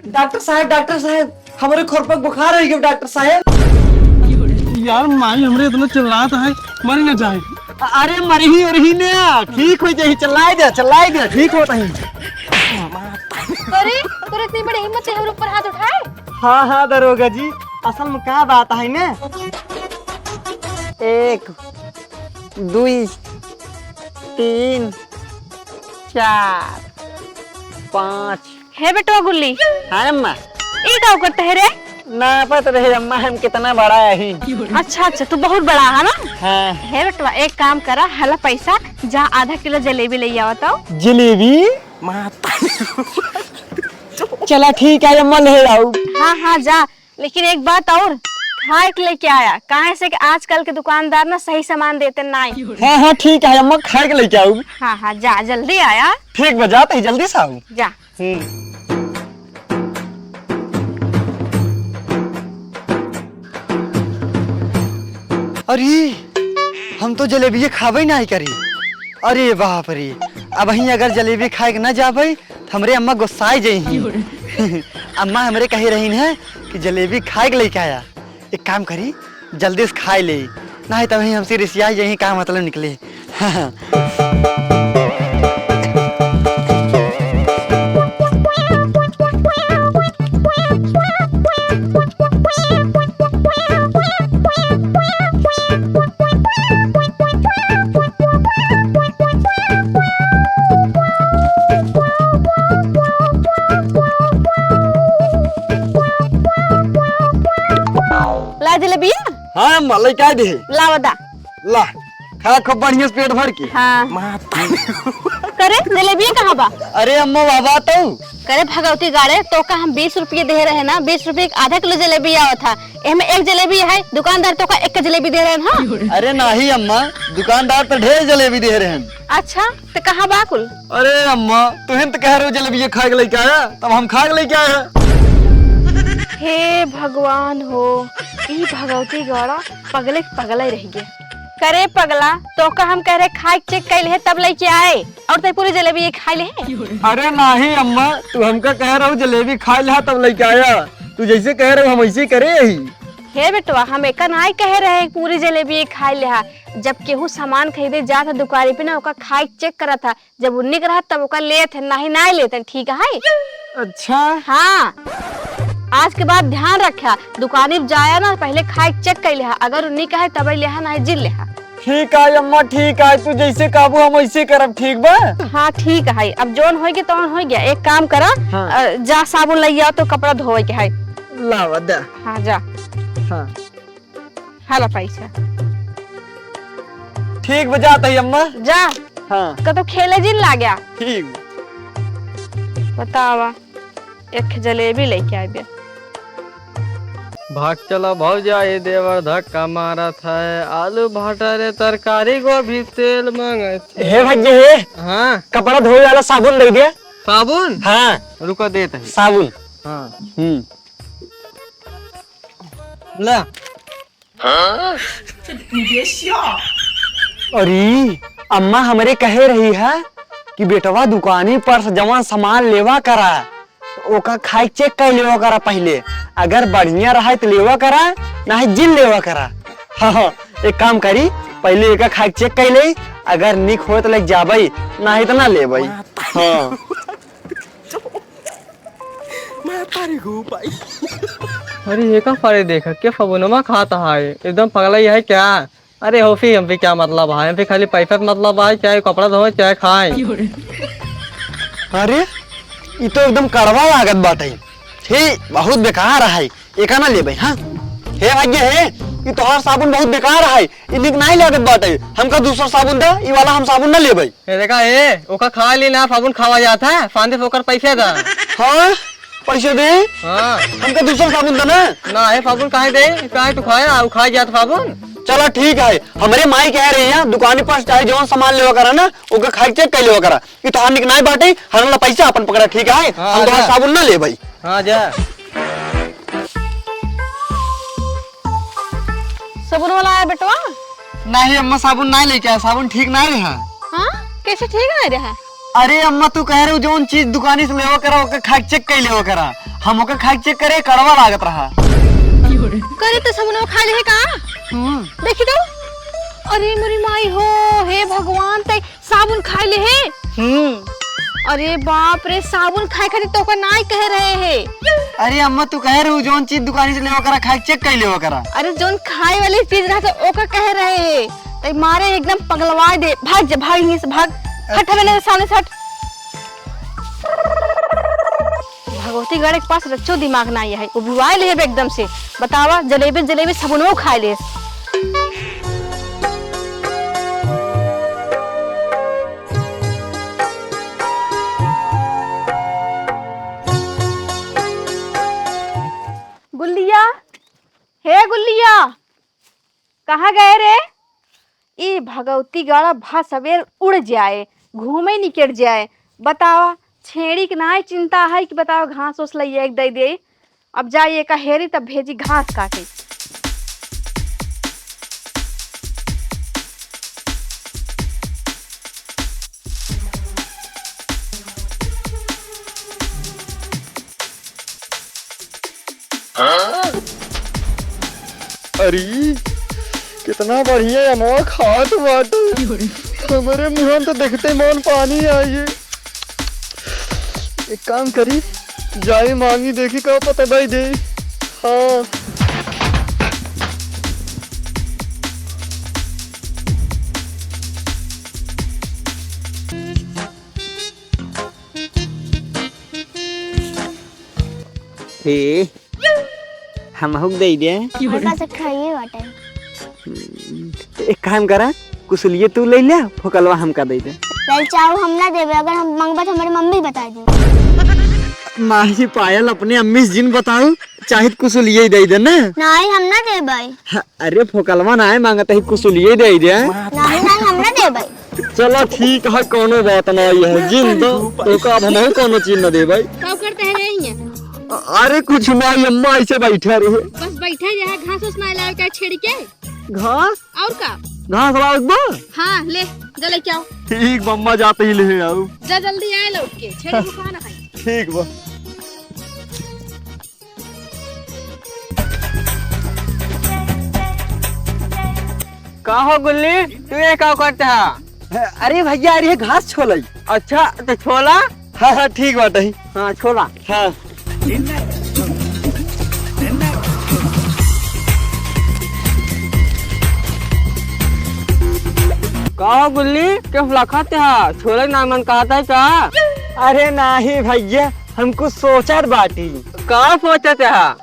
Doctor साहब हमारे खोर पर बुखार हो गया डॉक्टर साहब। यार माई हमरे इतना चिल्लाता है, मरी ना जाए। अरे मरी ही रही ने ठीक हो जाए, चलाए दे ठीक होता है। अरे तोरे इतनी बड़ी हिम्मत है हम ऊपर हाथ उठाए। हाँ दरोगा जी, असल में क्या बात है ना, 1 2 3 4 5 है बेटवा गुल्ली, हाँ अम्मा ई का करते है रे? ना पता रहे अम्मा हम कितना बड़ा है ही। अच्छा तू बहुत बड़ा है ना। हाँ है बेटवा एक काम करा, हला पैसा जा आधा किलो जलेबी ले आवत आओ। जलेबी चला ठीक है अम्मा ले आओ। हाँ जा, लेकिन एक बात और खाए के लेके आया, काहे से कि आजकल के दुकानदार ना सही सामान देते नहीं। हाँ ठीक है अम्मा, खाए के लेके आओ। हाँ जा जल्दी आया। ठीक बजाते ही जल्दी से आओ। जा अरे हम तो जलेबी खाबे नहीं करी। अरे बाप रे, अब ही अगर जलेबी खाए के न जाबे तो हमरे अम्मा गुस्साई जाई। अम्मा हमरे कही रही है कि जलेबी खाए के लेके आया, एक काम करी जल्दी से खाए ले, नहीं तब ही हमसे रिसियाई यही का मतलब निकले। ला जलेबिया। हाँ अम्मा लेके दे। ला बता। ला खा खूब बढ़िया से पेट भर के। हाँ करे जलेबिया कहाँ बा? अरे अम्मा बाबा तो करे भगवती गाड़े तो का हम 20 रुपये दे रहे ना, 20 रुपये आधा किलो जलेबी आवा था, इसमें एक जलेबी है, दुकानदार तो का एक जलेबी दे रहे हैं। हाँ अरे नहीं अम्मा, दुकानदार तो ढेर जलेबी दे रहे हैं। अच्छा तो कहाँ बाकुल? अरे अम्मा तुम तो कह रहे हो जलेबी खा के लेके आया, तब हम खा के लेके आए हैं। हे भगवान हो, ई भगवती गौड़ा पगले पगला ही रह गया। करे पगला तो का हम कह रहे खाए चेक कैल है तब लेके आए, और तो पूरी जलेबी खा ले है। अरे नहीं अम्मा, तू हमका कह रहा हो जलेबी खा लिया तब लेके आया, तू जैसे कह रहे हो हम ऐसे करे यही। हे बेटवा हम एक नहीं कह रहे हैं पूरी जलेबी खा लिया, जब केहू सामान खरीदे जाता दुकानी पे ना ओका खाए चेक करा था, जब उन्निक रहा तब ओका लेते नहीं नहीं लेते, ठीक है? अच्छा हाँ आज के बाद ध्यान रखा, दुकानी जाया ना पहले खाए चेक कर लिया, अगर उन्हीं का है तब लिया नहीं जिल लिया। ठीक है अम्मा ठीक है, तू जैसे काबू हम ऐसे करब, ठीक बा? हाँ ठीक है, अब जोन हो गया तो हो गया, एक काम करा हाँ। जा साबुन ले आओ तो कपड़ा धोए के है। लावा दे। हाँ जा। हाँ हाला पैसा ठीक बजाता है अम्मा। जा। हाँ का तो खेले जिन ला गया। ठीक बतावा एक जलेबी लेके आ गया। भाग चला भौजा ये देवर धक्का मारा था, आलू भटरे तरकारी गोभी तेल मांगे। हे भैया हे, हाँ कपड़ा धोए वाला साबुन दे दे। साबुन? हाँ रुको देते हैं साबुन। हाँ ला। अरे अम्मा हमरे कहे रही है कि बेटवा दुकानी पर से जवान सामान लेवा करा, ओका खाई चेक कर लेवा करा पहले, अगर बढ़िया रहा तो लेवा करा, नहीं जिल लेवा करा। हाँ एक काम करी पहले एक खाई चेक कर ले, अगर निक हो तो लेके जाबई, नहीं तो ना लेबई। हाँ अरे ये का फारे देखा क्या फबुनमा खाता है, एकदम पगला ही है क्या? अरे होफी हम पे क्या मतलब है, हम पे खाली पैसा मतलब है, चाहे कपड़ा धोए चाहे खाए। अरे ये तो एकदम कड़वा लागत बात है, हे बहुत बेकार है, एक ना लेबई। हाँ हे भाग्य है, ये तो हर साबुन बहुत बेकार है, ये निक नहीं लागत बात है, हमका दूसरा साबुन दे, ये वाला हम साबुन ना लेबई। ये देखा ये ओका खा ली ना, साबुन खावा जाता है, फांदे फोकर पैसे दा। हाँ पैसे दे, हाँ हमका दूसरा साबुन दे ना है साबुन काहे दे, काहे तू खाया खा जाता साबुन। चलो ठीक है, हमारे माई कह रही है दुकान पर चाहे जो सामान लेवा करा ना, ओका खाई चेक कर लेवा करा, ये तो हम निक नहीं बाटे, हमारा पैसा अपन पकड़ा, ठीक है? हाँ, हम तो जा। साबुन ना लेबई। हाँ जा। साबुन वाला आया बेटवा? नहीं अम्मा साबुन नहीं लेके आया, साबुन ठीक नहीं रहा। हाँ कैसे ठीक नहीं रहा? अरे अम्मा तू कह रहे हो जो चीज दुकानी से लेवा करा ओके खाई चेक कर लेवा करा, हम ओका खाई चेक करे कड़वा लागत रहा। करे तो सबनो खा ले का देखी तो। अरे मेरी माई हो, हे भगवान तय साबुन खाई ले है। अरे बाप रे, साबुन खाए खातिर तो का नाई कह रहे है। अरे अम्मा तू कह रही जोन चीज दुकानी से लेवा करा खाई चेक कर लेवा करा। अरे जोन खाए वाली चीज रहा था ओका कह रहे है। तय मारे एकदम पगलवा दे। भाग जा, भाग यहीं से भाग। हट मेरे सामने से हट। भगवती गढ़ के पास रच्चो दिमाग ना है, वो बुआई ले एकदम से। बतावा, जलेबी जलेबी सबनो खाए ले। गुल्लिया, हे गुल्लिया, कहाँ गए रे? ई भगवती गाड़ा भा सवेर उड़ जाए, घूमे निकट जाए। बतावा, छेड़ी के ना चिंता है कि बताओ घास उस लइए एक दे दे। अब जाइए का हेरी तब भेजी घास काटे। अरे कितना बढ़िया अमवा खात बाटे। हमारे मुंह में तो देखते मन पानी आइए। एक काम करी, जाई मांगी देखी का पता भाई दे। हाँ हे हम हुक दे दे। खाइए बाटे। एक काम करा, कुसलिए तू ले ले, फोकलवा हमका दे दे। लाल चाव हम ना देबे, अगर हम मांगबा तो हमारी मम्मी बता दी। माही पायल अपने अम्मी से जिन बताऊ, चाहे कुसलिए दे दे ना। नहीं हम ना देबे। अरे फोकलवा ना है मांगता ही कुसलिए दे दे। नहीं हम ना देबे। चलो ठीक है, कोनो बात नहीं है, जिन दो तो का अब हम कोनो चीज न दे भाई। कब करते हैं ये? अरे कुछ नहीं अम्मा, ऐसे बैठे रहे। बस बैठे रहे, घास उस ना लाए का छेड़ी के। घास और का? घास लाओ बा। हाँ ले, जले क्या? ठीक मम्मा जाते ही ले आओ। जा जल्दी आए लौट के, छेड़ी को खाना खाई। ठीक बा। का हो गुल्ली, तू ये क्या करते है? अरे भैया, अरे घास छोलाई। अच्छा तो छोला। हाँ हाँ ठीक बात है। हाँ छोला। हाँ का हो गुल्ली, क्या फला खाते है? छोले ना मन कहता है का? अरे नहीं भैया, हमको सोचत बाटी। का सोचते है?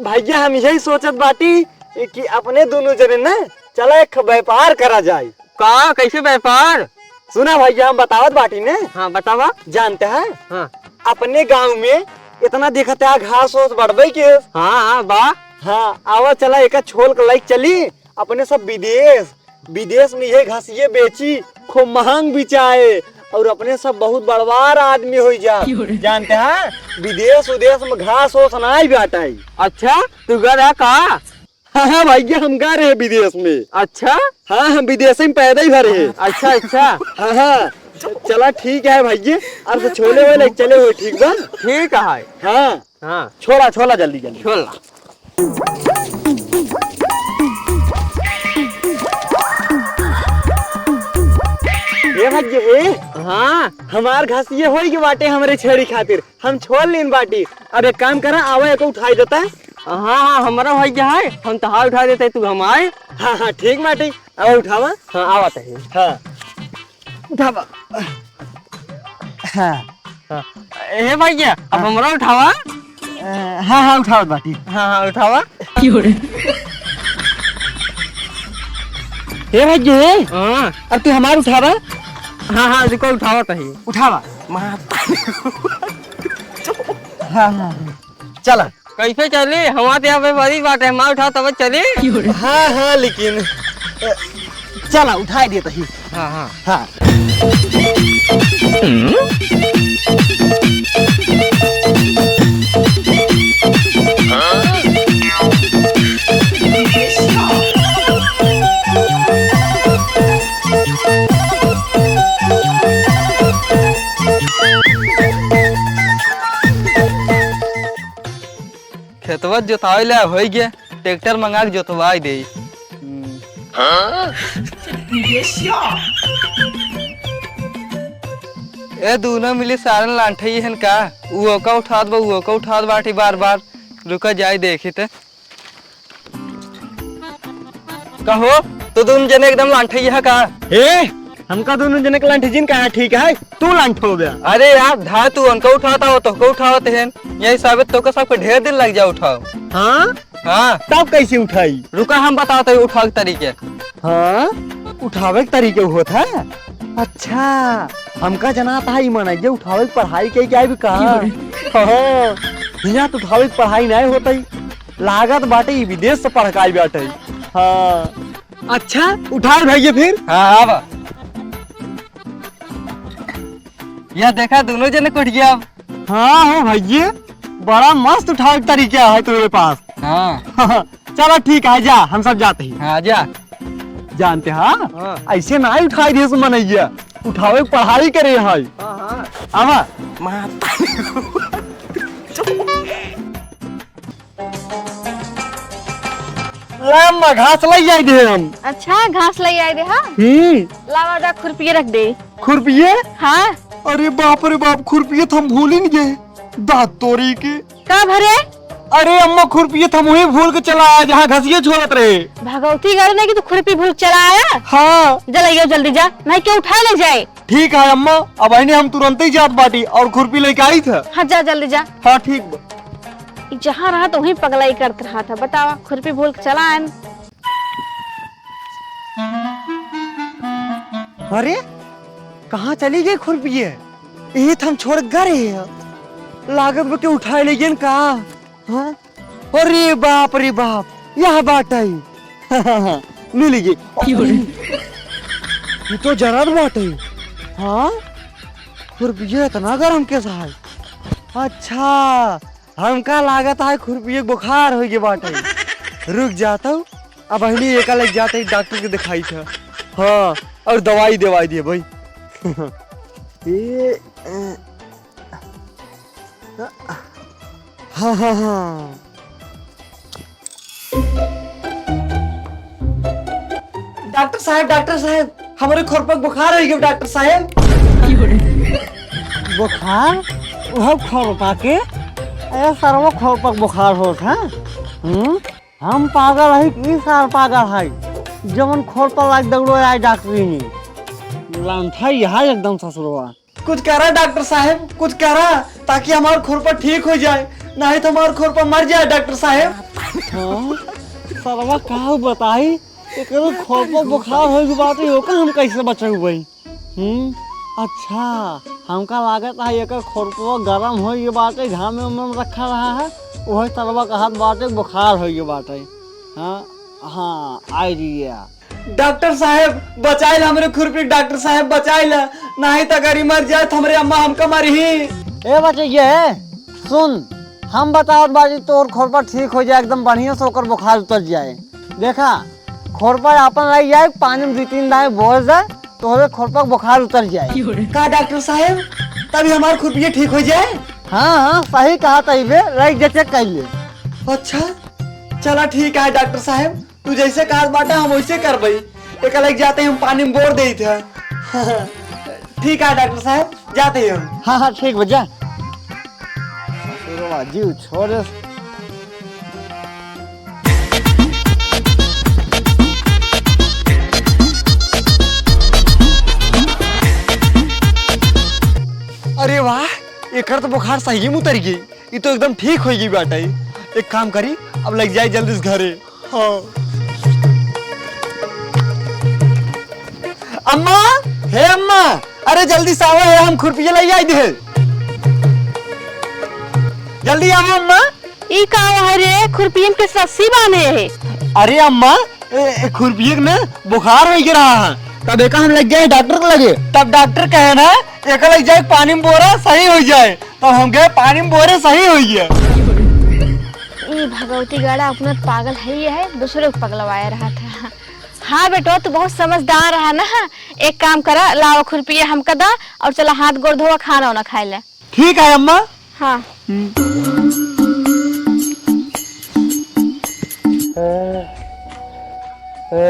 भैया हम यही सोचत बाटी कि अपने दोनों जने ना चला एक व्यापार करा जाए। का कैसे व्यापार? सुना भैया, हम बतावत बाटी ने। हाँ बतावा। जानते हैं हाँ अपने गांव में इतना देखते है घास ओस बढ़बे के। हाँ बा। हाँ आवा चला एक छोल के लाइक चली अपने सब विदेश में ये घासिये बेची, खूब महंग बिचाए और अपने सब बहुत बड़वार आदमी हो जा। जानते हैं विदेश में घास ओस नहीं बाटाई। अच्छा तू गया का? हाँ भैया, हम गा रहे हैं विदेश में। अच्छा हाँ हम विदेश में पैदा ही भरे हैं। अच्छा अच्छा। हाँ हाँ चला ठीक है भैया, अब तो छोले वाले चले हुए। ठीक बा। ठीक है। हाँ हाँ छोला जल्दी जल्दी छोला। ये भैया हे, हाँ हमार घास ये होई के बाटे हमारे छेड़ी खातिर, हम छोड़ लेन बाटी। अब एक काम करा, आवा एक उठाई देता है। हाँ हाँ हमारा भाई क्या है, हम तो हाथ उठा देते तू हमारे। हाँ हाँ ठीक बाटी, आवा उठावा। हाँ आवत है। हाँ उठावा। हाँ हाँ ए भैया, अब हमारा उठावा। हाँ हाँ उठावा बाटी। हाँ हाँ उठावा। हे भैया हे, हाँ अब तू हमार उठावा। हाँ हाँ देखो उठावा तो ही। उठावा। हाँ हाँ चला। कैसे चले? हमारे यहाँ पे बड़ी बात है, हमारा उठा तब चले। हाँ हाँ लेकिन चला उठा दिए तो ही। हाँ हाँ हाँ खेतवा जोतावे ला हो गया, ट्रैक्टर मंगा के जोतवा दे। ए दोनों मिली सारन लांठई हन का, वो का उठात बा, वो का उठात बाटी बार बार। रुका जाए देखी ते कहो तो दोनों जने एकदम लांठई है का। ए हमका दोनों जने के लांठी कहा ठीक है, तू लांठ हो गया। अरे यार धा तू उनका उठाता हो तो को उठावत है, यही साबित तो का सबको ढेर दिन लग जा उठाओ। हाँ हाँ तब कैसे उठाई? रुका हम बताते हैं उठाव के तरीके। हाँ उठावे के तरीके होता है। अच्छा हमका जना था मन उठावे के पढ़ाई के क्या भी कहा। हाँ यहाँ तो उठावे के पढ़ाई नहीं होता, लागत बाटे विदेश से पढ़ाई बाटे। हाँ अच्छा उठाए भैया फिर। हाँ अब यह देखा दोनों जने कुट गया अब। हाँ हाँ भैया बड़ा मस्त उठावे के तरीका है तुम्हारे पास। हाँ चलो ठीक है जा, हम सब जाते हैं। हाँ जा। जानते हाँ हाँ। ऐसे ना ही उठाई दे मनैया, उठावे के पढ़ाई करे है। हाँ आवा लम्बा घास लग जाए दे हम। अच्छा घास ले आए दे। हाँ लावा दा खुरपी रख दे। खुरपिए? हाँ अरे बाप रे बाप, खुरपिए तो हम भूल ही नहीं गए। दांत तोरी के का भरे। अरे अम्मा खुरपिए तो हम वही भूल के चला आया जहाँ घसिए छोड़त रहे। भगवती गढ़ ने की तो खुरपी भूल चला आया। हाँ जल्दी जल्दी जा, नहीं क्यों उठा ले जाए। ठीक है अम्मा, अब आईने हम तुरंत ही जात बाटी और खुरपी लेके आई था। हाँ जा जल्दी जा। हाँ ठीक बा। जहाँ रहा तो वहीं पगलाई करते रहा था। बतावा खुरपी भूल के चला आया। अरे कहाँ चली गई खुरपिए? यही तो हम छोड़ गए, लागत बके उठाए ले गए का। हाँ अरे बाप रे बाप, यह बात है। मिल गई ये तो जरा बात है। हाँ खुरपिए इतना गरम कैसा है? अच्छा हमका लागत है खुरपिए बुखार हो गई बात है। रुक जाता हूँ, अब अहली एक लग जाते डॉक्टर के दिखाई था। हाँ और दवाई दवाई दिए भाई। ये हाँ हाँ हाँ डॉक्टर साहब हमारे खुरपक बुखार हो गया। डॉक्टर साहब बुखार वह खुरपा के सर्व खुरपक बुखार हो था। हम पागल है कि सार पागल है जमन खुरपा लाग दगड़ो आए डॉक्टरी ने लांठा यहाँ एकदम ससुरवा। कुछ कह रहा डॉक्टर साहब, कुछ कह रहा ताकि हमारा खुरपा ठीक हो जाए, नहीं तो हमारा खुरपा मर जाए डॉक्टर साहब। हाँ सरवा कहा बताई खुरपा बुखार हो गई बात है, हम कैसे बचे भाई। अच्छा हमका लागत है एक खुरपा गरम हो गई बात है, घाम में रखा रहा है, वही सरवा का हाथ बात है बुखार हो गई बात है। हाँ हाँ आइडिया। डॉक्टर साहब बचाइल हमरे खुरपी, डॉक्टर साहब बचाइल, नहीं तो अगर मर जाए तो हमरे अम्मा हमका मारी ही। ए बच्चे ये सुन, हम बताओ बाजी तोर खुरपा ठीक हो जाए एकदम बढ़िया से होकर बुखार उतर जाए। देखा खुरपा अपन रह जाए, पानी में 2-3 दाएं बोल जाए तो खुरपा बुखार उतर जाए। का डॉक्टर साहब तभी हमारे खुरपी ठीक हो जाए? हाँ हाँ सही कहा तैबे, रह जैसे कर ले। अच्छा चला ठीक है डॉक्टर साहब, तू जैसे कहा बाटा हम वैसे कर भाई। एक अलग जाते हैं हम पानी में बोर दे थे। ठीक है डॉक्टर साहब जाते हैं हम। हाँ हाँ ठीक बजा जीव छोड़। अरे वाह एक तो बुखार सही में उतर गई, ये तो एकदम ठीक हो गई बेटा। एक काम करी अब लग जाए जल्दी से घरे। हाँ अम्मा, हे अम्मा, अरे जल्दी से आओ, हम खुरपिया ले आई दे। जल्दी आओ अम्मा। ई का है रे, खुरपियन के सस्सी बाने है। अरे अम्मा खुरपिया ना बुखार हो रहा है, तब एक हम लग गए डॉक्टर को लगे, तब डॉक्टर कहे ना एक लग जाए पानी में बोरा सही हो जाए, तब हम गए पानी में बोरे सही हो गया। भगवती गाड़ा अपना पागल है ही है, दूसरे को पगलवाया रहा था। हाँ बेटो तू बहुत समझदार रहा ना। एक काम करा, लाओ खुरपिया हमका दा और चला हाथ गोड़ धोवा खाना वाना खाए ले। ठीक है अम्मा। हाँ भैया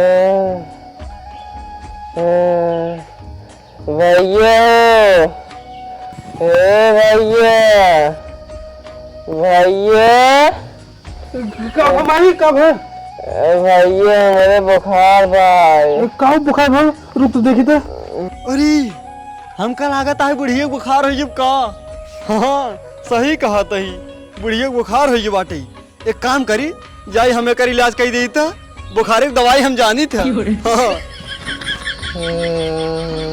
भैया भैया कब माई कब है भैया मेरे बुखार भाई कब बुखार भल रुक तो देखी तो अरे हमका लागत है बुढ़िया बुखार हो जब का। हाँ सही कहा तही, बुढ़िया बुखार हो जब बाटे। एक काम करी जाई हमें कर इलाज कर दी था, बुखार की दवाई हम जानी थे। हाँ।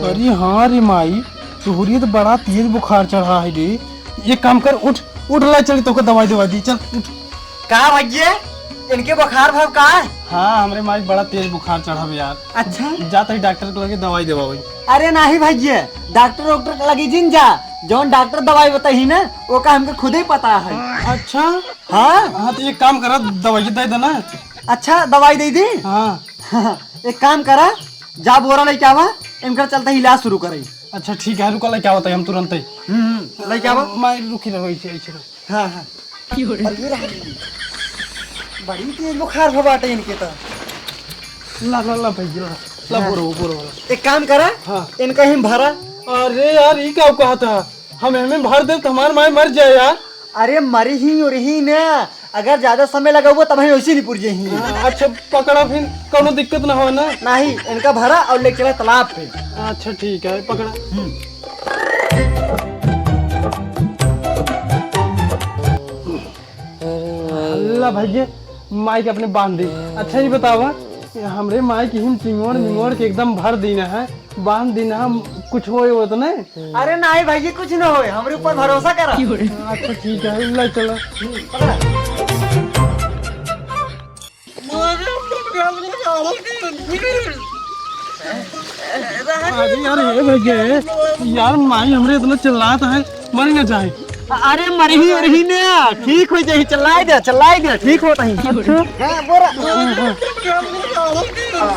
अरे हाँ रे माई तोहरी तो बड़ा तेज बुखार चढ़ा है रे। ये काम कर उठ उठ ला चल तो दवाई दवा दी चल उठ। का भैया इनके बुखार भाव का है? हाँ हमरे माई बड़ा तेज बुखार चढ़ा है यार। अच्छा जाता ही डॉक्टर को लगे दवाई देवा भाई। अरे नहीं भैया डॉक्टर लगी जिन जा जौन डॉक्टर दवाई बताही ना वो का हमको खुद ही पता है। अच्छा हाँ हाँ तो एक काम करा दवाई दे देना। अच्छा दवाई दे दी। हाँ एक काम करा जा बोरा लेके आवा इनका चलता ही इलाज शुरू करे। अच्छा ठीक है रुका क्या होता है हम तुरंत ही लेके आवा। माई रुकी रहो ऐसे ऐसे रहो। हाँ हाँ बड़ी तेज बुखार हो बाटे इनके तो। ला ला ला भाई ला बोरो एक काम करा हाँ। इनका ही भरा। अरे यार ये क्या कहा था हम हमें भर दे तो हमारे माई मर जाए यार। अरे मरी ही और ही ना अगर ज्यादा समय लगा हुआ तब हम वैसे नहीं पुर जाही। अच्छा पकड़ा फिर कोनो दिक्कत ना हो ना। नहीं इनका भरा और लेके चला तालाब पे। अच्छा ठीक है पकड़ा। अल्लाह भैया माई के अपने बांध दी। अच्छा ही बतावा हमरे माई की हिम चिंगोड़ के एकदम भर दीना है बांध दीना हम कुछ हो तो नहीं। अरे नहीं भैया कुछ ना हो हमारे ऊपर भरोसा करा। अच्छा ठीक है ले चलो। अरे यार ये भैया यार माई हमरे इतना चिल्लाता है मर ना जाए। अरे मरी ही और ही ना ठीक हो जाही चलाई दे ठीक होता ही। हाँ बोरा।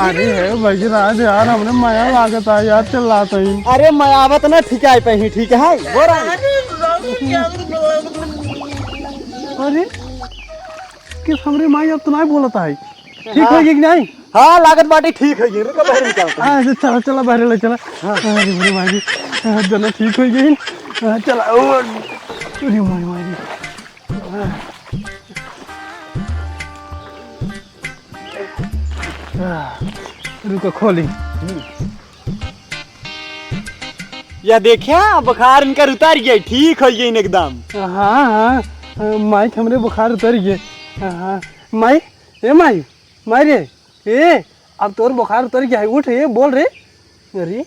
अरे है भैया राज यार हमने माया लागत है यार चिल्लाता ही। अरे मैं आवत ना ठीक है पे ही ठीक है बोरा। अरे किस हमरे माई अब तो नहीं बोलता है ठीक है कि नहीं। हाँ लागत बाटी ठीक है ये रुको बाहर निकलता। हाँ चला चला बाहर ले चला। अरे मेरी माई दोनों ठीक हो गई। चला अरे माई माई रुको खोली। या देखिया बुखार इनका उतर गया ठीक हो गई एकदम। हाँ हाँ माई हमरे बुखार उतर गए। हाँ माई माई रे ए अब तोर बुखार उतर गया है उठ रे बोल रे। अरे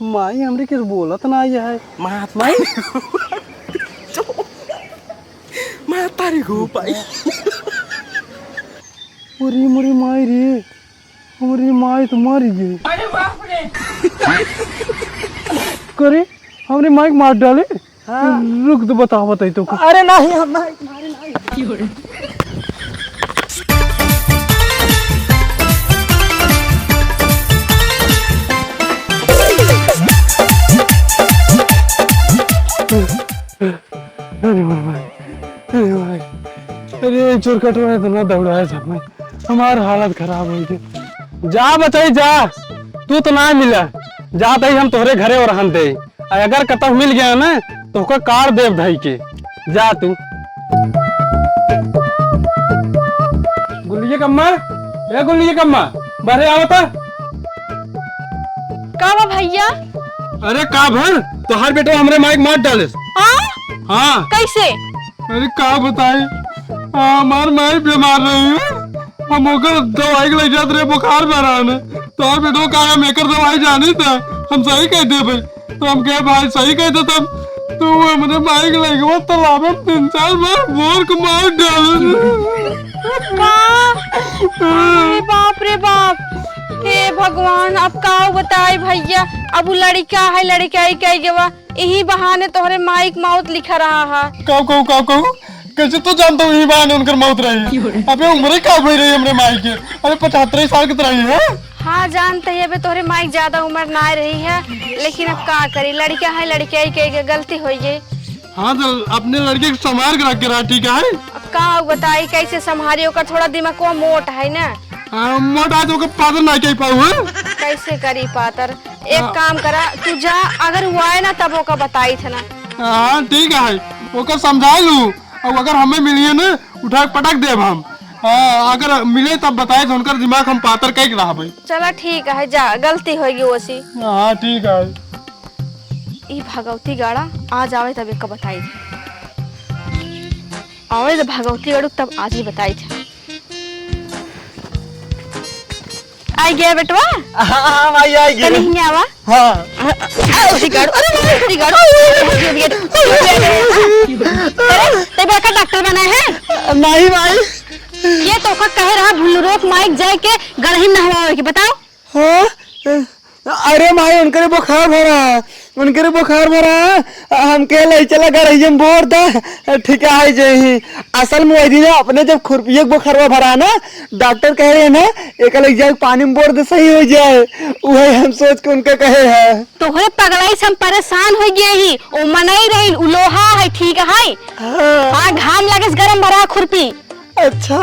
माई हमरे किस बोलत ना आया है माई मैं तारी को पाई। अरे मोरी माई रे हमारी माई तो मर गई। अरे बाप रे करे हमरे माई मार डाले। हाँ। रुक तो बताओ तो। अरे नहीं हम नहीं। अरे चोर कटवा इतना दौड़ाया था मैं हमार हालत खराब हो गई। जा बताई जा तू तो ना मिला जाते ही हम तोहरे घरे और रहन दे अगर कतौ मिल गया ना तो कार देव भाई के जा तू। गुल्ली कम्मा ए गुल्ली कम्मा बाहर आवता। का भैया अरे का भर तोहार बेटा हमरे माइक मार डाले। हाँ कैसे? अरे का बताई हमार माई बीमार रही है हम ओकर दवाई ले जात रहे बुखार बराने तो और बेटो का हम एकर दवाई जानी था हम सही कह दे भाई तो हम कहे भाई सही कह दे तब तो हमने माई के लगे वो तालाब में 3-4 बार बोर को मार डाले। अरे बाप रे बाप हे भगवान अब का बताई भैया अब वो लड़का है लड़का ही कह गया यही बहाने तोहरे माइक मौत लिखा रहा है। कहू कैसे तो जानता हूँ यही बहाने उनकर मौत रही है। अबे उम्र का हुई रही हमरे माई के अरे 75 साल की तरह है। हाँ जानते है अबे तोहरे माइक ज्यादा उम्र ना रही है लेकिन अब का करी लड़का है लड़का ही कह गलती हो गई। हाँ तो अपने लड़के को संभाल के रख के रहा ठीक है। अब का बताई कैसे संभाली ओकर थोड़ा दिमाग को मोट है ना मोटा तो के पादर ना के पाऊ है। कैसे करी पातर? एक काम करा, तू जा, अगर हुआ है ना तब ओका बताई थे ना। हाँ ठीक है, ओकर समझा लू, और अगर हमें मिलिए ना उठा के पटक देब हम। अगर मिले तब बताए तो उनका दिमाग हम पातर कह रहा भाई। चला ठीक है, जा, गलती होगी वैसी। हाँ ठीक है। ई भगवती गाड़ा आज आवे तब एक बताई थे, आवे तो भगवती गाड़ू तब आज ही बताई थे। आई गया बेटवा? हाँ भाई आई गए। नहीं आवा? हाँ अरे गाड़ू ते बेका डॉक्टर बना है? नहीं भाई। ये तो का कह रहा भुलरोक माइक जाए के गढ़ही नहवावे के, बताओ। हाँ अरे भाई उनके बुखार भरा हम के ले चला गरहिया में बोर था ठीक है जही। असल में वही ना अपने जब खुरपिया बुखार भरा ना, डॉक्टर कह रहे हैं ना एक ले जाए पानी में बोर दे सही हो जाए, वही हम सोच के उनका कहे है। तोहरे पगड़ाई से हम परेशान हो गए ही, ओ मनई रही, उ लोहा है ठीक है। हाँ घाम लगे गरम भरा खुरपी। अच्छा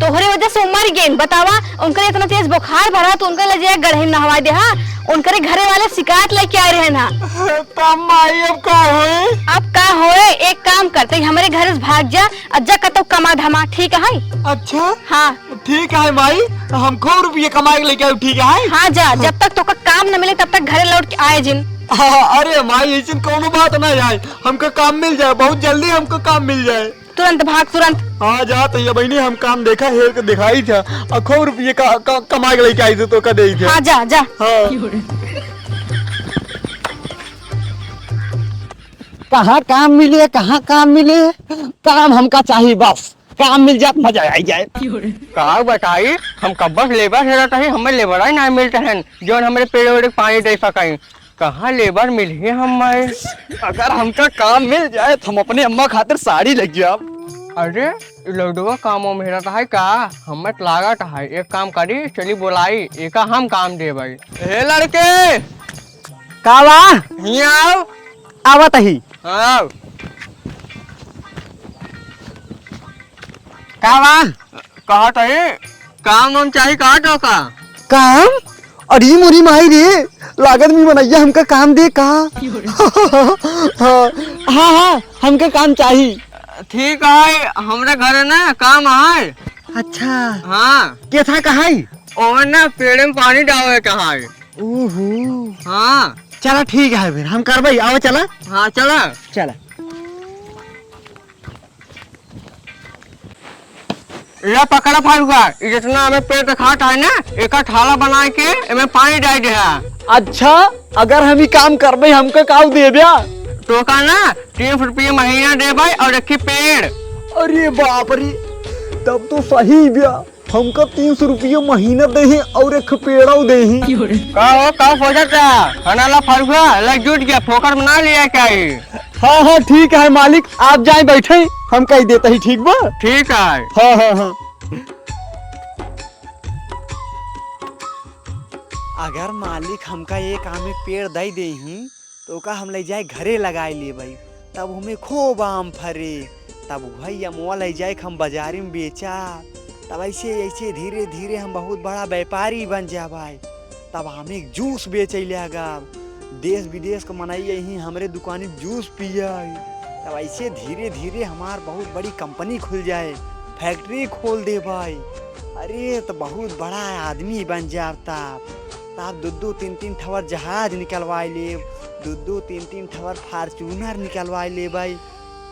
तोहरे वजह से उमर गए, बतावा। उनके इतना तेज बुखार भरा तो उनके ले जाए गढ़ही में नहवा दे। हाँ उनके घरे वाले शिकायत लेके आए रहे ना। तब माई अब का होए? अब का होए, एक काम करते हमारे घर से भाग जा, अज्जा कतो कमा धमा, ठीक है? अच्छा हाँ ठीक है माई, हम खूब रुपये कमा के लेके आए, ठीक है? हाँ जा, जब तक तो का काम न मिले तब तक घरे लौट के आए जिन। अरे माई ऐसी कोनो बात ना जाए, हमको काम मिल जाए, बहुत जल्दी हमको काम मिल जाए। तुरंत भाग तुरंत। हाँ जा तो ये बहनी हम काम देखा हेर के दिखाई था, और खूब रुपये कमा के लेके आई थी तो का दे थे। हाँ जा जा। हाँ कहाँ काम मिले, कहाँ काम मिले, काम हमका चाहिए बस, काम मिल जाए मजा आई जाए। कहा बताई हम कब बस लेबर है रहता है, हमें लेबर ही ना मिलते हैं जो हमारे पेड़ वेड़ पानी दे सकें। कहाँ लेबर मिली हमें? अगर हमका काम मिल जाए तो हम अपने अम्मा खातिर साड़ी लग जाए। अरे लडुआ कामों में रहता है का? हमें लागत है, एक काम करी चली बोलाई, एक हम काम दे भाई। हे लड़के कावा यहाँ आओ। आवत ही आओ कावा कहा है काम हम चाहिए, कहा तो का काम? अरे मोरी माई रे, लागत में बनैया हमका काम दे का। हाँ हाँ हमका काम चाहिए। ठीक है, हमारे घर ना काम है। अच्छा हाँ क्या था कहा? और ना पेड़ में पानी डाले कहा है। ओहो हाँ चला ठीक है फिर हम करवाई, आओ चला। हाँ चला चला ये पकड़ा फाड़ूगा, जितना हमें पेड़ का खाता है ना, एक थाला बना के इसमें पानी डाल दे। अच्छा अगर हम ही काम करवाई हमका काम दे दिया तो का ना 3 रुपये महीना दे भाई, और रखी पेड़। अरे बाप रे, तब तो सही बिया, हमका 300 रुपये महीना दे ही और एक पेड़ा दे ही। का फोटा हनाला फाड़ूगा लग जुट गया, फोकर बना लिया क्या? हाँ हाँ ठीक है मालिक, आप जाए बैठे, हम कह देते ही। ठीक बा? ठीक है। हाँ हाँ हाँ। अगर मालिक हमका एक आम में पेड़ दे दे ही तो का हम ले जाए घरे लगाए ले भाई, तब हमें खूब आम फरे, तब भाई अमवा ले जाए हम बाजारी में बेचा, तब ऐसे ऐसे धीरे धीरे हम बहुत बड़ा व्यापारी बन जा भाई। तब हम एक जूस बेचे लगा, देश विदेश का मनाई यही हमारे दुकानी जूस पिया, तब ऐसे धीरे धीरे हमार बहुत बड़ी कंपनी खुल जाए, फैक्ट्री खोल दे भाई। अरे तो बहुत बड़ा आदमी बन जाता, तब 2-3 ठवर जहाज निकलवाए ले, 2-3 ठवर फार्चूनर निकलवाए ले भाई।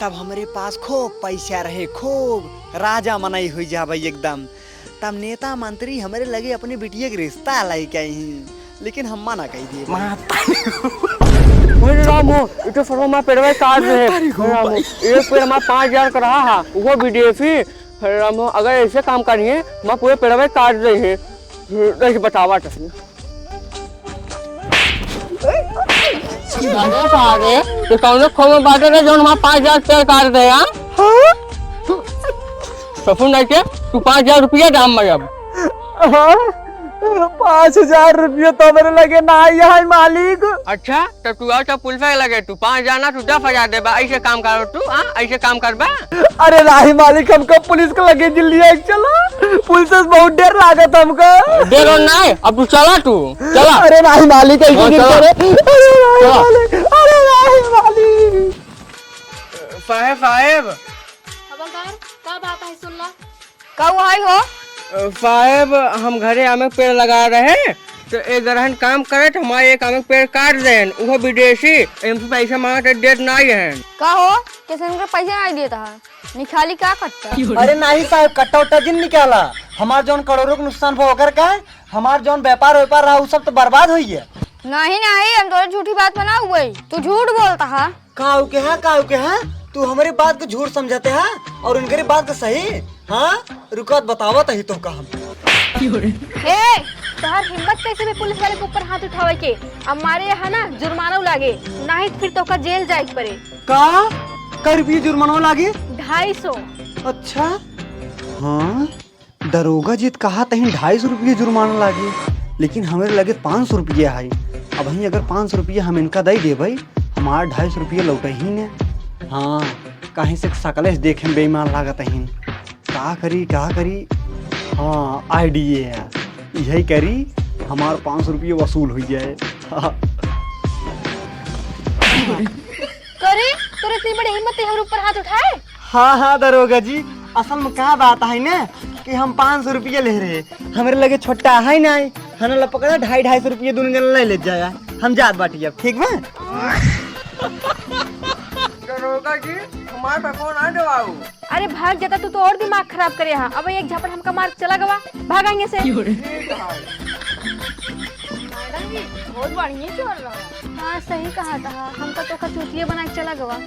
तब हमारे पास खूब पैसा रहे, खूब राजा मनाई हुई जा भाई एकदम। तब नेता मंत्री हमारे लगे अपने बिटिया के रिश्ता लाई कहीं, लेकिन हम मना कही दिए। रामो इतो फरो में पेड़वे काट रहे रामो, एक पेड़ में 5000 का रहा है, वो विदेशी रामो। अगर ऐसे काम करिए मैं पूरे पेड़वे काट रहे हैं, नहीं बतावा तो कौन खो में बाटे रहे जो हमारे 5000 पेड़ काट दे। सफुन नहीं के तू 5000 रुपया दाम में अब। 5,000 रुपये तो मेरे लगे ना है मालिक। अच्छा तो तू और तो पुलिस लगे तू 5 जाना तू 10,000 देबा ऐसे काम करो तू ऐसे काम करबा। अरे नहीं मालिक, हमको पुलिस को लगे जल्दी चलो, पुलिस से बहुत डर लागत हमको। देरो नहीं अब तू चला चला। अरे नहीं मालिक, ऐसे हाँ, नहीं चला। करे। अरे नहीं चला। मालिक, अरे नहीं मालिक। साहेब क्या बात है सुन ला। कब आई हो? साहेब हम घरे आम के पेड़ लगा रहे हैं तो एक ग्रहण काम करे तो हमारे एक आम के पेड़ काट दे वो विदेशी इनसे पैसा मांगा डेट नहीं है। का हो किसी ने पैसे नहीं दिए था निकाली क्या करता? अरे नहीं साहब, कट्टा उट्टा दिन निकाला। हमार जौन करोड़ों के नुकसान हो कर का, हमार जौन व्यापार व्यापार रहा वो सब तो बर्बाद हुई है। नहीं नहीं हम तो झूठी बात बना हुई, तू झूठ बोलता है। काऊ के है तू हमारी बात को झूठ समझते है और उनकी बात को सही। हाँ रुको बतावत ही तो हम। हे तोहर हिम्मत कैसे भी पुलिस वाले के ऊपर हाथ उठावे के? अब मारे यहाँ ना जुर्माना लागे, नहीं तो फिर तो का जेल जाए पड़े। का कर रुपये जुर्माना लागे? 250। अच्छा हाँ, दरोगा जी कहा तही 250 रुपये जुर्माना लागे, लेकिन हमारे लगे 500 रुपये है। अब ही अगर 500 रुपये हम इनका दे दे भाई, हमारे 250 रुपये लौट ही ने। हाँ कहीं से सकले देखे बेईमान लागत ही। क्या करी हाँ आइडिया है, यही करी हमारे 500 रुपये वसूल हो जाए। करे तोरे इतनी बड़ी हिम्मत है ऊपर हाथ उठाए? हाँ दरोगा जी, असल में क्या बात है ना कि हम 500 रुपये ले रहे, हमारे लगे छोटा है नहीं, हमें पकड़ा 250 रुपये दोनों जन ले जाया। हम जात बाटी अब ठीक बा। दरोगा जी हमारे पे फोन आ दबाऊ। अरे भाग जाता तू तो और दिमाग खराब करे यहाँ। अब एक झपट हमका मार चला गवा, भागाएंगे से। बहुत बढ़िया चल रहा है। हाँ सही कहा था, हमका तो चूतिया बना के चला गवा।